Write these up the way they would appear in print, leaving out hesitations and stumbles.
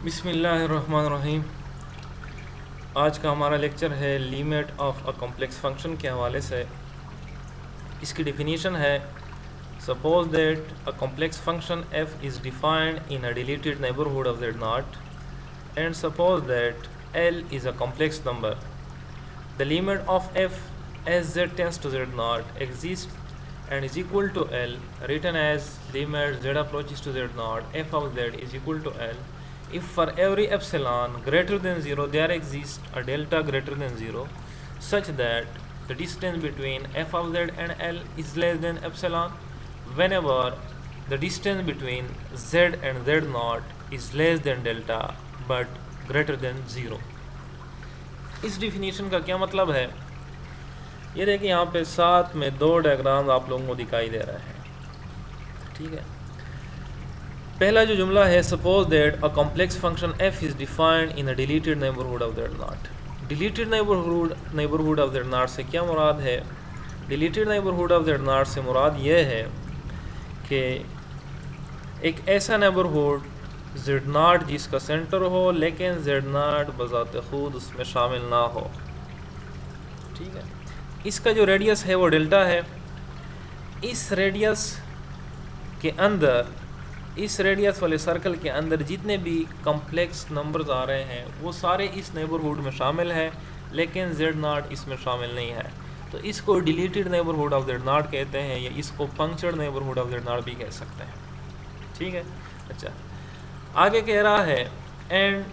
बिस्मिल्लाहिर्रहमानिर्रहीम। आज का हमारा लेक्चर है limit of a complex function के हवाले से। इसकी डेफिनीशन है, suppose that a complex function f is defined in a deleted neighbourhood of z naught and suppose that L is a complex number. The limit of f as z tends to z naught exist and is equal to L, written as limit z approaches to z naught f of z is equal to L if for every epsilon greater than 0 there exists a delta greater than 0 such that the distance between f of z and L is less than epsilon whenever the distance between z and z naught is less than delta but greater than 0। इस definition का क्या मतलब है? ये देखिए, यहाँ पे साथ में दो डायग्राम आप लोगों को दिखाई दे रहे हैं। ठीक है, पहला जो जुमला है, suppose that a complex function f is defined in a deleted neighbourhood of z not. Deleted neighbourhood of z not से क्या मुराद है? Deleted neighbourhood of z not से मुराद ये है कि एक ऐसा नेबरहुड जेड नॉट जिसका सेंटर हो लेकिन जेड नॉट बज़ात खुद उसमें शामिल ना हो। ठीक है, इसका जो रेडियस है वो डेल्टा है। इस रेडियस के अंदर, इस रेडियस वाले सर्कल के अंदर जितने भी कॉम्प्लेक्स नंबर्स आ रहे हैं वो सारे इस नेबरहुड में शामिल है लेकिन जेड नॉट इसमें शामिल नहीं है। तो इसको deleted neighbourhood of z not कहते हैं या इसको punctured neighbourhood of z not भी कह सकते हैं। ठीक है, अच्छा, आगे कह रहा है and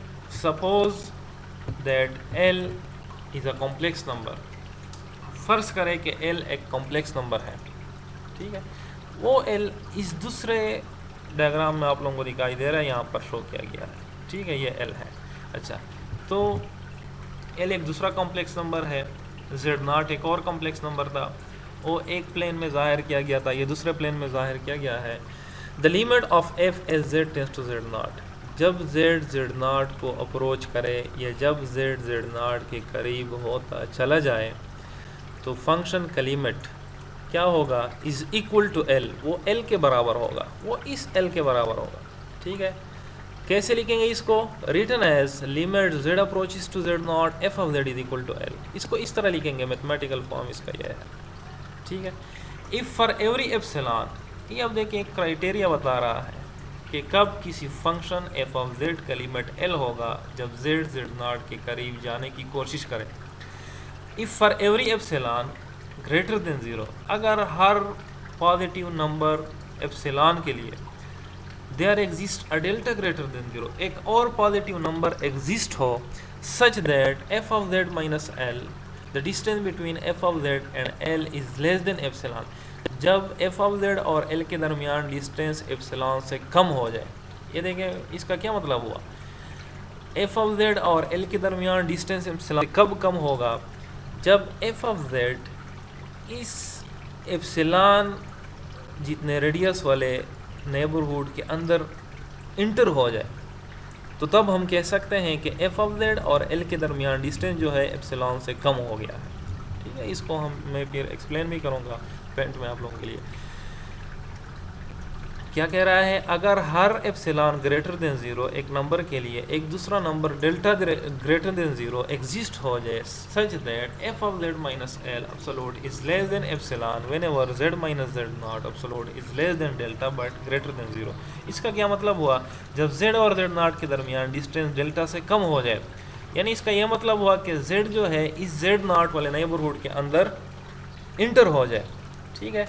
suppose that L is a complex number. फ़र्ज़ करें कि L एक कॉम्प्लेक्स नंबर है। ठीक है, वो L इस दूसरे डायग्राम में आप लोगों को दिखाई दे रहा है, यहाँ पर शो किया गया है। ठीक है, ये L है। अच्छा, तो L एक दूसरा कॉम्प्लेक्स नंबर है, Z नॉट एक और कॉम्प्लेक्स नंबर था, वो एक प्लेन में ज़ाहिर किया गया था, ये दूसरे प्लेन में ज़ाहिर किया गया है। The limit of f as z tends to z naught, जब Z जेड नॉट को अप्रोच करे या जब Z जेड नॉट के करीब होता चला जाए तो फंक्शन का लिमिट क्या होगा? इज़ इक्वल टू L, वो L के बराबर होगा, वो इस L के बराबर होगा। ठीक है, कैसे लिखेंगे इसको? Written as limit z approaches to z naught f of z is equal to L। इसको इस तरह लिखेंगे, मैथमेटिकल फॉर्म इसका यह है। ठीक है, इफ़ फॉर एवरी एप्सिलॉन, ये अब देखिए एक क्राइटेरिया बता रहा है कि कब किसी फंक्शन f ऑफ z का लिमिट L होगा, जब z नॉट के करीब जाने की कोशिश करें। If for every epsilon greater than 0, अगर हर पॉजिटिव नंबर एप्सिलॉन के लिए there exist a delta greater than 0, एक और पॉजिटिव नंबर एग्जिस्ट हो such that f of z minus L, the distance between f of z and L is less than epsilon, जब f of z और L के दरमियान distance epsilon से कम हो जाए। ये देखें, इसका क्या मतलब हुआ? f ऑफ z और L के दरमियान डिस्टेंस एप्सिलॉन कब कम होगा? जब f ऑफ z इस एप्सिलॉन जितने रेडियस वाले नेबरहुड के अंदर इंटर हो जाए, तो तब हम कह सकते हैं कि f ऑफ z और L के दरमियान डिस्टेंस जो है एप्सिलॉन से कम हो गया है। ठीक है, इसको मैं फिर एक्सप्लेन भी करूँगा पेंट में आप लोगों के लिए। क्या कह रहा है? अगर हर एप्सिलॉन ग्रेटर देन 0 एक नंबर के लिए एक दूसरा number delta greater than 0 exist हो जाए सच that f of z minus L absolute is less than epsilon whenever z minus z not absolute is less than delta but greater than 0। इसका क्या मतलब हुआ? जब z और z नॉट के दरमियान डिस्टेंस डेल्टा से कम हो जाए, यानी इसका यह मतलब हुआ कि z जो है इस z नॉट वाले नेबरहुड के अंदर इंटर हो जाए। ठीक है,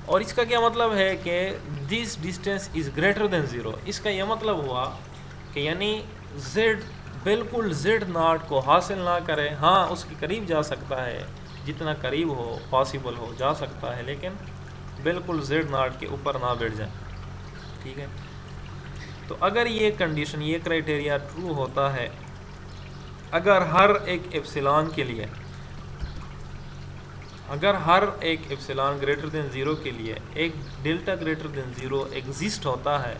और इसका क्या मतलब है कि this distance is greater than 0। इसका यह मतलब हुआ कि यानी z बिल्कुल z नॉट को हासिल ना करे, हाँ उसके करीब जा सकता है, जितना करीब हो पॉसिबल हो जा सकता है, लेकिन बिल्कुल z नॉट के ऊपर ना बैठ जाए। ठीक है, तो अगर ये कंडीशन, ये क्राइटेरिया ट्रू होता है, अगर हर एक एप्सिलॉन के लिए, अगर हर एक एप्सिलॉन ग्रेटर देन 0 के लिए एक डेल्टा ग्रेटर देन 0 एग्जिस्ट होता है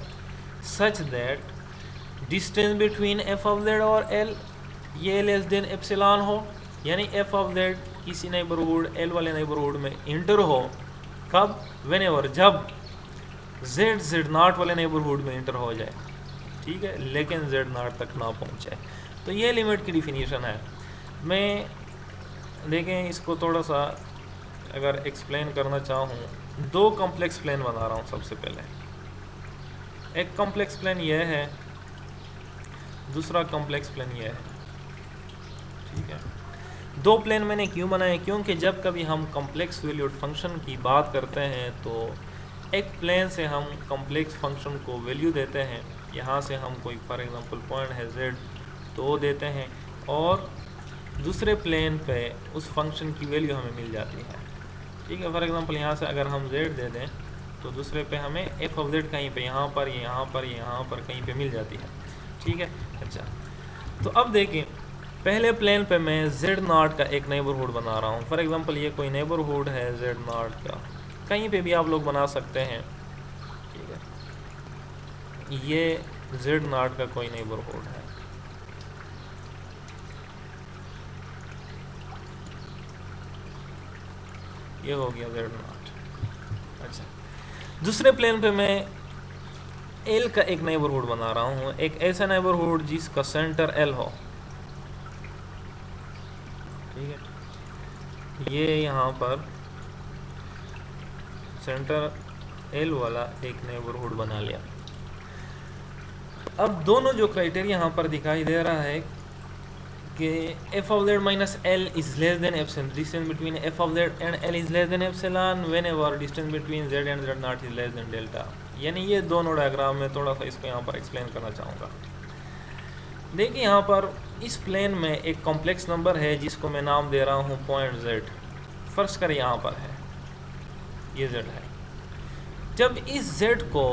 such that distance between f of z और L ये लेस देन एप्सिलॉन हो, यानी f ऑफ z किसी नेबरहुड L वाले नेबरहुड में इंटर हो, कब? व्हेनेवर, जब z नॉट वाले नेबरहुड में इंटर हो जाए। ठीक है, लेकिन z0 तक ना पहुँचे। तो ये लिमिट की डिफिनीशन है। मैं देखें इसको थोड़ा सा अगर एक्सप्लेन करना चाहूँ, दो कॉम्प्लेक्स प्लेन बना रहा हूँ। सबसे पहले एक कॉम्प्लेक्स प्लेन ये है, दूसरा कॉम्प्लेक्स प्लेन ये है, ठीक है। दो प्लेन मैंने क्यों बनाए? क्योंकि जब कभी हम कॉम्प्लेक्स वैल्यूड फंक्शन की बात करते हैं तो एक प्लेन से हम कॉम्प्लेक्स फंक्शन को वैल्यू देते हैं। यहाँ से हम कोई फॉर एग्जांपल पॉइंट है z तो देते हैं, और दूसरे प्लेन पे उस फंक्शन की वैल्यू हमें मिल जाती है, ठीक है। फॉर एग्जांपल यहाँ से अगर हम z दे दें तो दूसरे पे हमें f ऑफ z कहीं पे यहाँ पर यहाँ पर कहीं पे मिल जाती है, ठीक है। अच्छा, तो अब देखें पहले प्लेन पे मैं z0 का एक नेबरहुड बना रहा हूँ। फॉर एग्जांपल ये कोई नेबरहुड है z0 का, कहीं पे भी आप लोग बना सकते हैं, ठीक है। ये z0 का कोई नेबरहुड है, ये हो गया z0। अच्छा, दूसरे प्लेन पे मैं l का एक नेबरहुड बना रहा हूँ, एक ऐसा नेबरहुड जिसका सेंटर l हो, ठीक है। ये यहाँ पर सेंटर l वाला एक नेबरहुड बना लिया। अब दोनों जो क्राइटेरिया यहाँ पर दिखाई दे रहा है कि f of z minus l is less than epsilon, distance between f of z and l is less than epsilon whenever distance between z and z0 is less than delta। यानी ये दोनों diagram में थोड़ा सा इसको यहाँ पर explain करना चाहूँगा। देखिए यहाँ पर इस प्लेन में एक कॉम्प्लेक्स नंबर है जिसको मैं नाम दे रहा हूँ पॉइंट z। फर्ज कर यहाँ पर है, ये z है। जब इस z को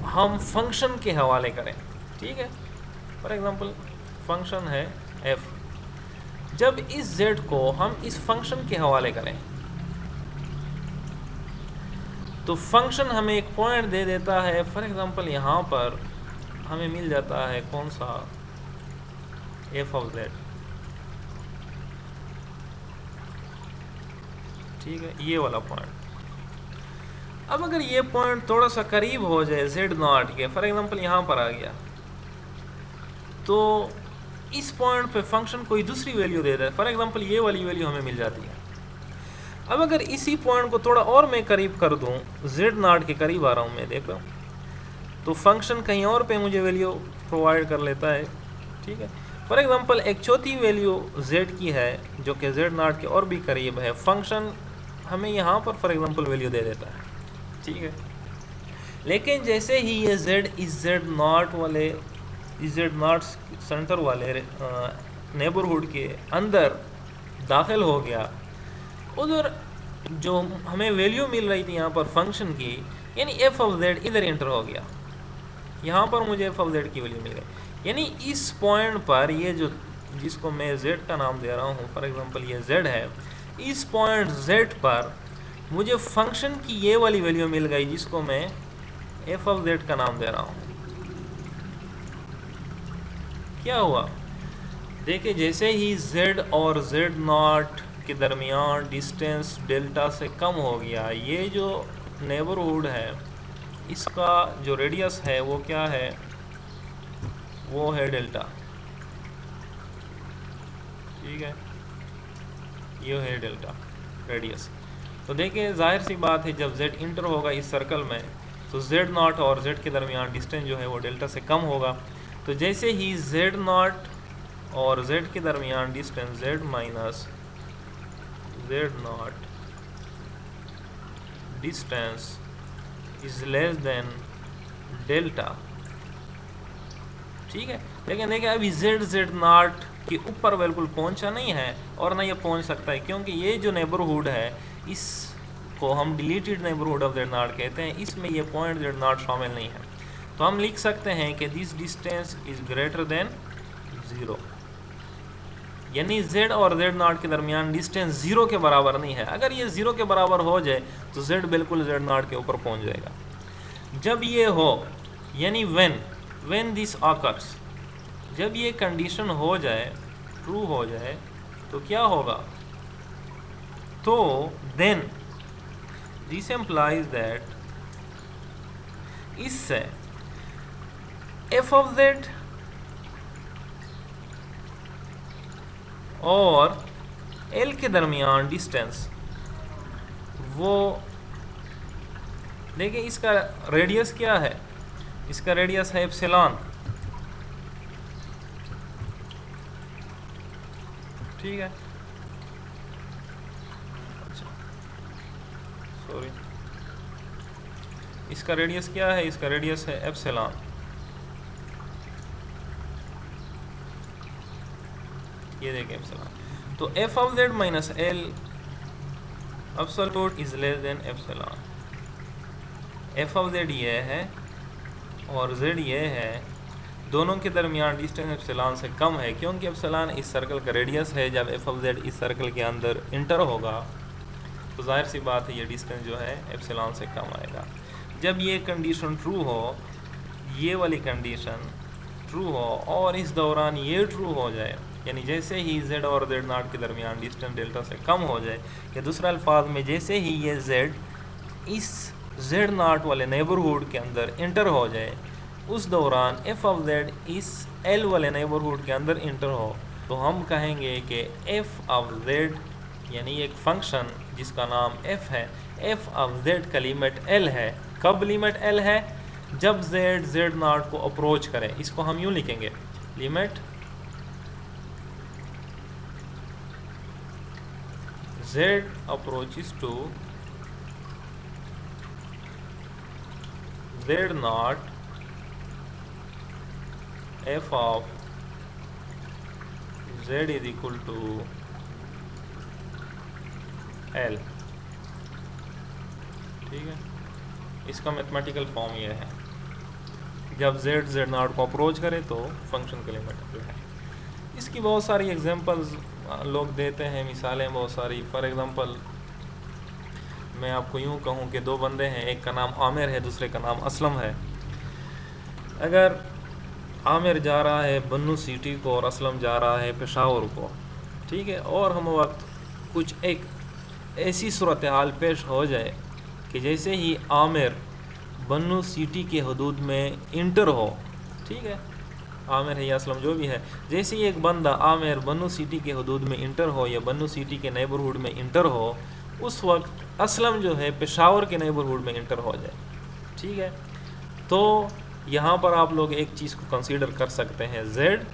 हम फंक्शन के हवाले करें, ठीक है, फॉर एग्जांपल फंक्शन है f, जब इस z को हम इस फंक्शन के हवाले करें तो फंक्शन हमें एक पॉइंट दे देता है। फॉर एग्जांपल यहाँ पर हमें मिल जाता है कौन सा, f ऑफ z, ठीक है, ये वाला पॉइंट। अब अगर ये पॉइंट थोड़ा सा करीब हो जाए z0 के, फॉर एग्जांपल यहाँ पर आ गया, तो इस पॉइंट पे फंक्शन कोई दूसरी value they they, for example ये वाली वैल्यू हमें मिल जाती है। अब अगर इसी पॉइंट को थोड़ा और मैं करीब कर दूं, z0 के करीब आ रहा हूँ मैं, देखो तो फंक्शन कहीं और पे मुझे वैल्यू प्रोवाइड कर लेता है, ठीक है। फॉर एग्जांपल एक चौथी वैल्यू z की है जो कि z0 के और भी करीब है, फंक्शन हमें यहाँ पर फॉर एग्जांपल वैल्यू दे देता है, ठीक है। लेकिन जैसे ही ये z इस z0 वाले, इस z0 सेंटर वाले नेबरहुड के अंदर दाखिल हो गया, उधर जो हमें वैल्यू मिल रही थी यहाँ पर फंक्शन की, यानी f ऑफ z इधर एंटर हो गया, यहाँ पर मुझे f ऑफ z की वैल्यू मिल गई। यानी इस पॉइंट पर ये जो जिसको मैं z का नाम दे रहा हूँ, फॉर एग्जांपल ये z है, इस पॉइंट z पर मुझे फंक्शन की ये वाली वैल्यू मिल गई जिसको मैं f ऑफ z का नाम दे रहा हूँ। क्या हुआ? देखिए जैसे ही z और z0 के दरमियान डिस्टेंस डेल्टा से कम हो गया, ये जो नेबरहुड है इसका जो रेडियस है वो क्या है, वो है डेल्टा, ठीक है, ये है डेल्टा रेडियस। तो देखिए जाहिर सी बात है जब z इंटर होगा इस सर्कल में तो z0 और z के दरमियान डिस्टेंस जो है वो डेल्टा से कम होगा। तो जैसे ही z0 और z के दरमियान distance z minus z0 distance is less than delta, ठीक है। लेकिन देखिए अभी z0 के ऊपर बिल्कुल पहुंचा नहीं है और ना ये पहुंच सकता है, क्योंकि ये जो नेबरहुड है इसको हम डिलीटेड नेबरहुड ऑफ z0 कहते हैं, इसमें ये पॉइंट z0 शामिल नहीं है। तो हम लिख सकते हैं कि this distance is greater than 0, यानी z और z0 के दरमियान डिस्टेंस 0 के बराबर नहीं है। अगर ये 0 के बराबर हो जाए तो z बिल्कुल z0 के ऊपर पहुंच जाएगा। जब ये हो, यानी व्हेन दिस ऑकर्स, जब ये कंडीशन हो जाए, ट्रू हो जाए, तो क्या होगा, तो देन दिस एम्प्लाइज दैट, इससे एफ ऑफ जेड और एल के दरमियान डिस्टेंस, वो देखिए इसका रेडियस क्या है, इसका रेडियस है एप्सिलॉन, ठीक है। अच्छा सॉरी, इसका रेडियस क्या है, इसका रेडियस है एप्सिलॉन। ये देखिए एप्सिलॉन, तो F of Z minus L absolute is less than epsilon. F of Z ये है और जेड ये है, दोनों के दरमियान डिस्टेंस एप्सिलॉन से कम है, क्योंकि एप्सिलॉन इस सर्कल का रेडियस है। जब एफ ऑफ जेड इस सर्कल के अंदर इंटर होगा तो जाहिर सी बात है ये डिस्टेंस जो है एप्सिलॉन से कम आएगा। जब ये कंडीशन ट्रू हो, ये वाली कंडीशन ट्रू हो और इस दौरान ये ट्रू हो जाए, यानी जैसे ही z और z नॉट के दरमियान डिस्टेंस डेल्टा से कम हो जाए, या दूसरा अल्फाज में जैसे ही ये z इस z नॉट वाले नेबरहुड के अंदर इंटर हो जाए, उस दौरान f ऑफ z इस l वाले नेबरहुड के अंदर इंटर हो, तो हम कहेंगे कि f ऑफ z यानी एक फंक्शन जिसका नाम f है, f ऑफ z का लिमिट l है। कब लिमिट l है? जब z नॉट को अप्रोच करे। इसको हम यूँ लिखेंगे, limit z approaches to z naught f of z is equal to l, ठीक है। इसका मैथमेटिकल फॉर्म ये है, जब z नॉट को अप्रोच करे तो फंक्शन का लिमिट है। इसकी बहुत सारी एग्जांपल्स लोग देते हैं, मिसालें बहुत सारी। फॉर एग्जांपल मैं आपको यूँ कहूँ कि दो बंदे हैं, एक का नाम आमिर है, दूसरे का नाम असलम है। अगर आमिर जा रहा है बन्नू सिटी को और असलम जा रहा है पेशावर को, ठीक है, और हम वक्त कुछ एक ऐसी सूरत हाल पेश हो जाए कि जैसे ही आमिर बन्नू सिटी के हदूद में इंटर हो, ठीक है, आमिर है या असलम जो भी है, जैसे ही एक बंदा आमिर बन्नू सिटी के हदूद में इंटर हो या बन्नू सिटी के नेबरहुड में इंटर हो, उस वक्त असलम जो है पेशावर के नेबरहुड में इंटर हो जाए, ठीक है। तो यहाँ पर आप लोग एक चीज़ को कंसीडर कर सकते हैं z,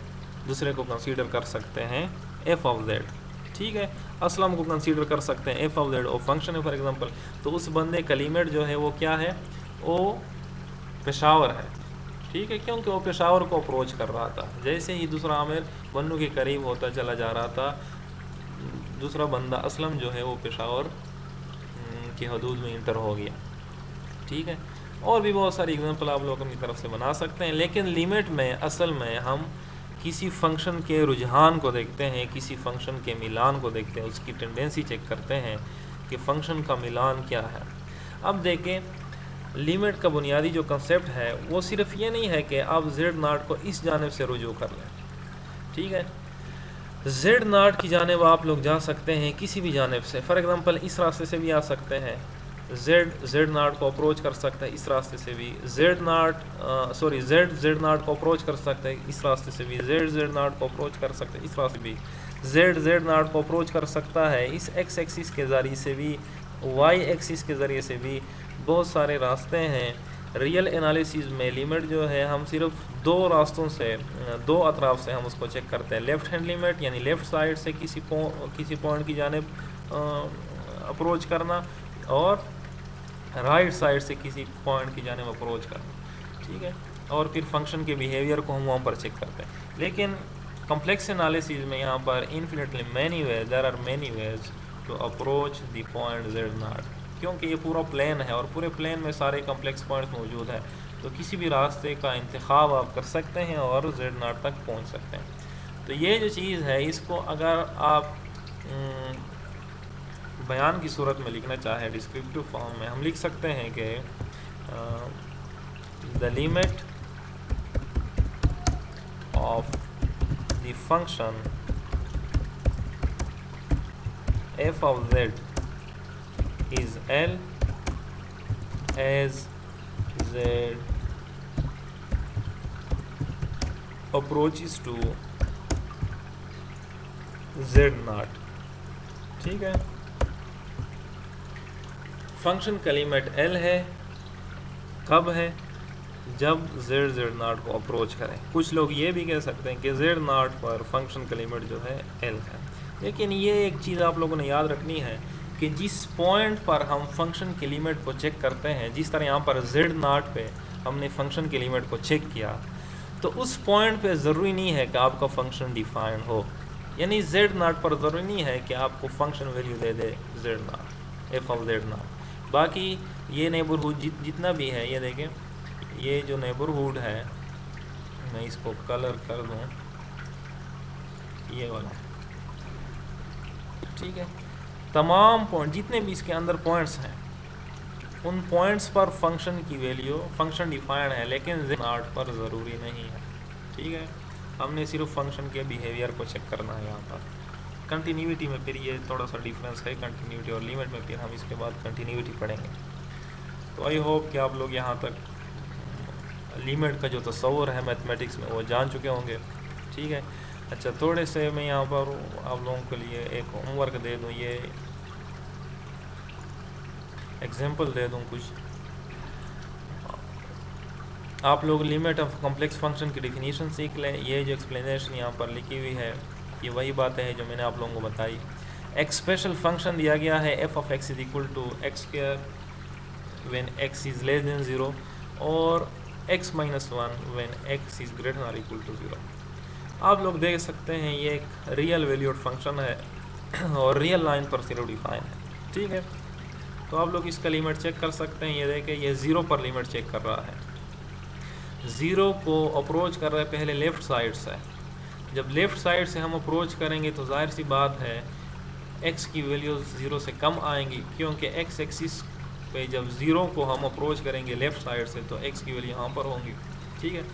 दूसरे को कंसीडर कर सकते हैं f ऑफ z, ठीक है। असलम को कंसीडर कर सकते हैं f ऑफ z और फंक्शन है फॉर एग्जांपल, तो उस बंदे का लिमिट जो है वो क्या है, वो पेशावर है, ठीक है, क्योंकि वो पेशावर को अप्रोच कर रहा था। जैसे ही दूसरा आमिर बन्नू के करीब होता चला जा रहा था, दूसरा बंदा असलम जो है वो पेशावर के हदूद में इंटर हो गया, ठीक है। और भी बहुत सारी एग्जांपल आप लोग अपनी तरफ से बना सकते हैं, लेकिन लिमिट में असल में हम किसी फंक्शन के रुझान को देखते हैं, किसी फंक्शन के मिलान को देखते हैं, उसकी टेंडेंसी चेक करते हैं कि फंक्शन का मिलान क्या है। अब देखें, लिमिट का बुनियादी जो कंसेप्ट है वो सिर्फ ये नहीं है कि आप z नॉट को इस जानिब से रुजू कर लें, ठीक है। z नॉट की जानिब आप लोग जा सकते हैं किसी भी जानिब से, फॉर एग्जांपल इस रास्ते से भी आ सकते हैं, z नॉट को अप्रोच कर सकता है इस रास्ते से भी, z नॉट को अप्रोच कर सकता है इस रास्ते से भी, z नॉट को अप्रोच कर सकता है इस रास्ते भी, z नॉट को अप्रोच कर सकता है इस x एक्सिस के ज़रिए से भी, y एक्सिस के ज़रिए से भी। बहुत सारे रास्ते हैं। रियल एनालिसिस में लिमिट जो है हम सिर्फ दो रास्तों से, दो अतराफ से हम उसको चेक करते हैं। लेफ़्ट हैंड लिमिट यानी लेफ़्ट साइड से किसी पॉइंट की जानिब अप्रोच करना, और राइट साइड से किसी पॉइंट की जानिब अप्रोच करना, ठीक है। और फिर फंक्शन के बिहेवियर को हम वहाँ पर चेक करते हैं। लेकिन कॉम्प्लेक्स एनालिसिस में यहाँ पर infinitely many ways, there are many ways to approach the point z naught, क्योंकि ये पूरा प्लेन है और पूरे प्लेन में सारे कॉम्प्लेक्स पॉइंट्स मौजूद हैं, तो किसी भी रास्ते का इंतखाब आप कर सकते हैं और z नॉट तक पहुँच सकते हैं। तो ये जो चीज़ है, इसको अगर आप बयान की सूरत में लिखना चाहे डिस्क्रिप्टिव फॉर्म में, हम लिख सकते हैं कि the limit of the function f of z is L as z approaches to z0, ठीक है। फंक्शन का लिमिट l है, कब है? जब z0 को अप्रोच करें। कुछ लोग ये भी कह सकते हैं कि z0 पर फंक्शन का लिमिट जो है l है, लेकिन ये एक चीज़ आप लोगों ने याद रखनी है कि जिस पॉइंट पर हम फंक्शन के लिमिट को चेक करते हैं, जिस तरह यहाँ पर z0 पे हमने फंक्शन के लिमिट को चेक किया, तो उस पॉइंट पे ज़रूरी नहीं है कि आपका फंक्शन डिफाइन हो, यानी z0 पर ज़रूरी नहीं है कि आपको function value they they z0, F of z0। बाकी ये नेबरहुड जितना भी है, ये देखें, ये जो नेबरहुड है, मैं इसको कलर कर दूँ, ये वाला, ठीक है। तमाम पॉइंट जितने भी इसके अंदर पॉइंट्स हैं, उन पॉइंट्स पर फंक्शन की वैल्यू, फंक्शन डिफाइंड है, लेकिन z0 पर ज़रूरी नहीं है, ठीक है। हमने सिर्फ फंक्शन के बिहेवियर को चेक करना है यहाँ पर। कंटिन्यूटी में फिर ये थोड़ा सा डिफरेंस है, कंटिन्यूटी और लिमिट में फिर हम इसके बाद कंटिन्यूटी पढ़ेंगे। तो आई होप कि आप लोग यहाँ तक लिमिट का जो तस्वर है मैथमेटिक्स में वो जान चुके होंगे, ठीक है। अच्छा, थोड़े से मैं यहाँ पर आप लोगों के लिए एक होमवर्क दे दूँ, ये एग्जांपल दे दूँ कुछ। आप लोग लिमिट ऑफ कॉम्प्लेक्स फंक्शन की डेफिनेशन सीख लें। ये जो एक्सप्लेनेशन यहाँ पर लिखी हुई है, ये वही बातें हैं जो मैंने आप लोगों को बताई। एक स्पेशल फंक्शन दिया गया है f of x is equal to x square when x is less than 0 और x minus 1 when x is greater और इक्वल टू 0। आप लोग देख सकते हैं ये एक रियल वैल्यूड फंक्शन है और रियल लाइन पर सिर्फ डिफाइन है, ठीक है। तो आप लोग इसका लिमिट चेक कर सकते हैं। ये देखें, ये 0 पर लिमिट चेक कर रहा है, 0 को अप्रोच कर रहा है पहले लेफ़्ट साइड से। जब लेफ़्ट साइड से हम अप्रोच करेंगे तो जाहिर सी बात है x की वैल्यू 0 से कम आएंगी, क्योंकि x एक्सिस पे जब 0 को हम अप्रोच करेंगे लेफ़्ट साइड से तो x की वैल्यू यहाँ पर होंगी, ठीक है।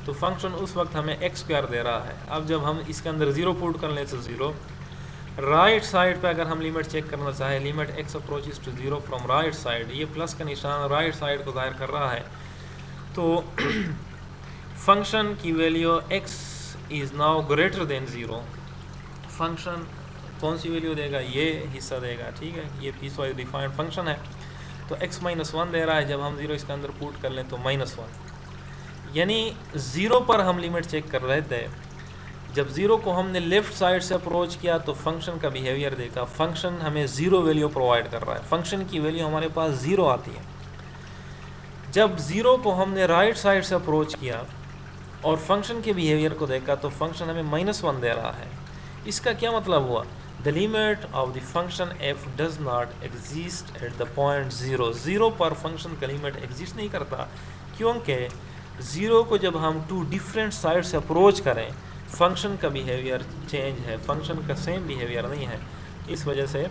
तो फंक्शन उस वक्त हमें x स्क्वायर दे रहा है। अब जब हम इसके अंदर 0 पुट कर लें तो 0, राइट साइड पे अगर हम लिमिट चेक करना चाहें, limit x approaches to 0 from right side, ये प्लस का निशान राइट साइड को जाहिर कर रहा है। तो फंक्शन की value x is now greater than 0। Function कौन सी वैल्यू देगा? ये हिस्सा देगा, ठीक है। ये पीस वाइज डिफाइंड फंक्शन है, तो x माइनस 1 दे रहा है। जब हम 0 इसके अंदर पुट कर लें तो -1, यानी 0 पर हम लिमिट चेक कर रहे थे। जब 0 को हमने लेफ़्ट साइड से अप्रोच किया तो फंक्शन का बिहेवियर देखा। फंक्शन हमें 0 वैल्यू प्रोवाइड कर रहा है, फंक्शन की वैल्यू हमारे पास 0 आती है। जब 0 को हमने राइट साइड से अप्रोच किया और फंक्शन के बिहेवियर को देखा तो फंक्शन हमें -1 दे रहा है। इसका क्या मतलब हुआ? The limit of the function f does not exist at the point 0। 0 पर फंक्शन का लिमिट एग्जिस्ट नहीं करता, क्योंकि 0 को जब हम टू डिफरेंट साइड से अप्रोच करें फंक्शन का बिहेवियर चेंज है, फंक्शन का सेम बिहेवियर नहीं है, इस वजह से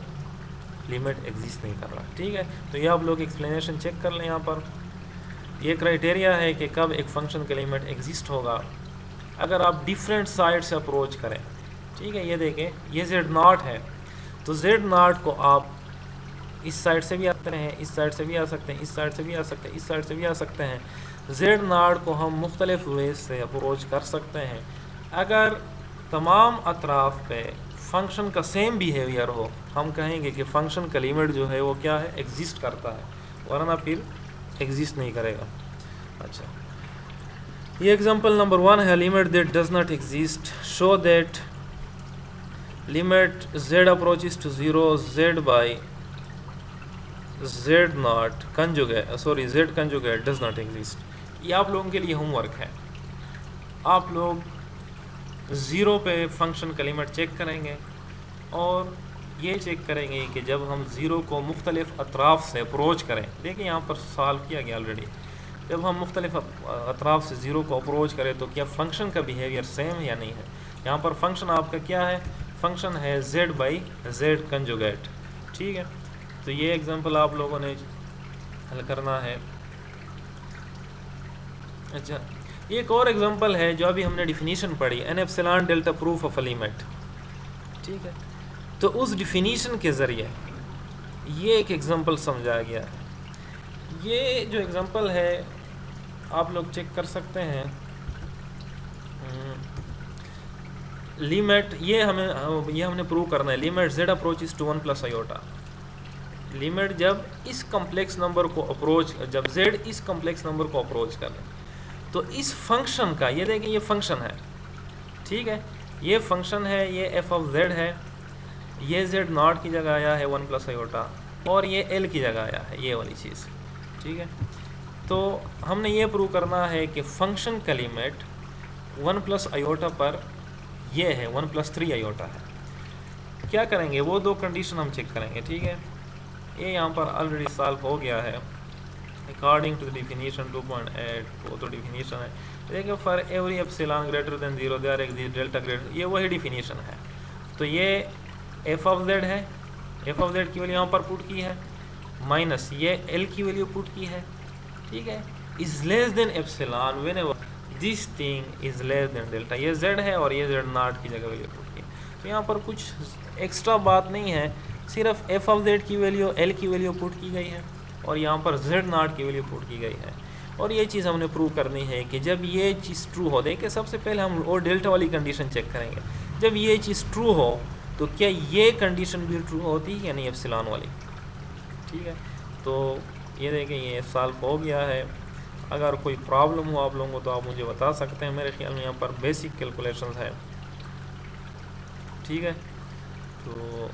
लिमिट एग्जिस्ट नहीं कर रहा, ठीक है। तो ये आप लोग एक्सप्लेनेशन चेक कर लें। यहाँ पर ये क्राइटेरिया है कि कब एक फ़ंक्शन का लिमिट एग्जिस्ट होगा, अगर आप डिफरेंट साइड से अप्रोच करें, ठीक है। ये देखें, ये z0 है, तो z0 को आप इस साइड से भी आते हैं, इस साइड से भी आ सकते हैं, इस साइड से भी आ सकते हैं, इस साइड से भी आ सकते हैं। z0 को हम मुख्तलिफ वेज से अप्रोच कर सकते हैं। अगर तमाम अतराफ़ पे फंक्शन का सेम बिहेवियर हो, हम कहेंगे कि फ़ंक्शन का लिमिट जो है वो क्या है, एग्जिस्ट करता है, वरना फिर एग्जिस्ट नहीं करेगा। अच्छा, ये एग्जांपल नंबर 1 है, limit that does not exist. Show that limit z approaches to 0 z by z0 conjugate, sorry z conjugate does not exist. ये आप लोगों के लिए होमवर्क है। आप लोग 0 पे फंक्शन का लिमिट चेक करेंगे और ये चेक करेंगे कि जब हम 0 को मुख्तलिफ अतराफ़ से अप्रोच करें, देखिए यहाँ पर सॉल्व किया गया ऑलरेडी, जब हम मुख्तलिफ अतराफ़ से 0 को अप्रोच करें तो क्या फ़ंक्शन का बिहेवियर सेम है या नहीं है। यहाँ पर फंक्शन आपका क्या है? फंक्शन है z बाई z कंजुगेट, ठीक है। तो ये एग्जांपल आप लोगों ने हल करना है। अच्छा, एक और एग्जांपल है जो अभी हमने डिफिनीशन पढ़ी, an epsilon delta proof of a limit, ठीक है। तो उस डिफिनीशन के ज़रिए ये एक एग्जांपल समझाया गया है। ये जो एग्जांपल है आप लोग चेक कर सकते हैं, लिमिट ये हमने प्रूव करना है, limit z approaches to 1 plus iota, limit जब इस कॉम्प्लेक्स नंबर को अप्रोच, जब z इस कॉम्प्लेक्स नंबर को अप्रोच कर ले, तो इस फंक्शन का, ये देखें ये फंक्शन है, ठीक है, ये फंक्शन है, ये एफ ऑफ z है, ये z नॉट की जगह आया है 1 प्लस आयोटा, और ये l की जगह आया है ये वाली चीज़, ठीक है। तो हमने ये प्रूव करना है कि फंक्शन का लिमिट 1 प्लस आयोटा पर ये है 1 प्लस 3 आयोटा है। क्या करेंगे, वो दो कंडीशन हम चेक करेंगे, ठीक है। ये यहाँ पर ऑलरेडी सॉल्व हो गया है अकॉर्डिंग टू द डिफिनीशन 2.8, वो तो डिफिनीशन है। देखिए for every epsilon greater than 0 there exist delta greater, ये वही डिफिनीशन है। तो ये एफ ऑफ जेड है, एफ ऑफ जेड की वैल्यू यहाँ पर पुट की है, माइनस ये एल की वैल्यू पुट की है, ठीक है, is less than epsilon whenever this thing is less than delta, ये जेड है और ये जेड नॉट की जगह वैल्यू पुट की। तो यहाँ पर कुछ एक्स्ट्रा बात नहीं है, सिर्फ एफ ऑफ जेड की वैल्यू एल की वैल्यू पुट की गई है और यहाँ पर जेड नॉट की वैल्यू पुट की गई है। और ये चीज़ हमने प्रूव करनी है कि जब ये चीज़ ट्रू हो, देखिए सबसे पहले हम और डेल्टा वाली कंडीशन चेक करेंगे, जब ये चीज़ ट्रू हो तो क्या ये कंडीशन भी ट्रू होती है या नहीं एप्सिलॉन वाली, ठीक है। तो ये देखें ये सॉल्व हो गया है। अगर कोई प्रॉब्लम हो आप लोगों को तो आप मुझे बता सकते हैं, मेरे ख्याल में यहाँ पर बेसिक कैलकुलेशंस है, ठीक है। तो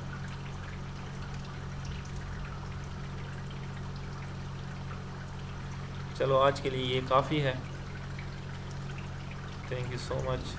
चलो आज के लिए ये काफ़ी है, थैंक यू सो मच।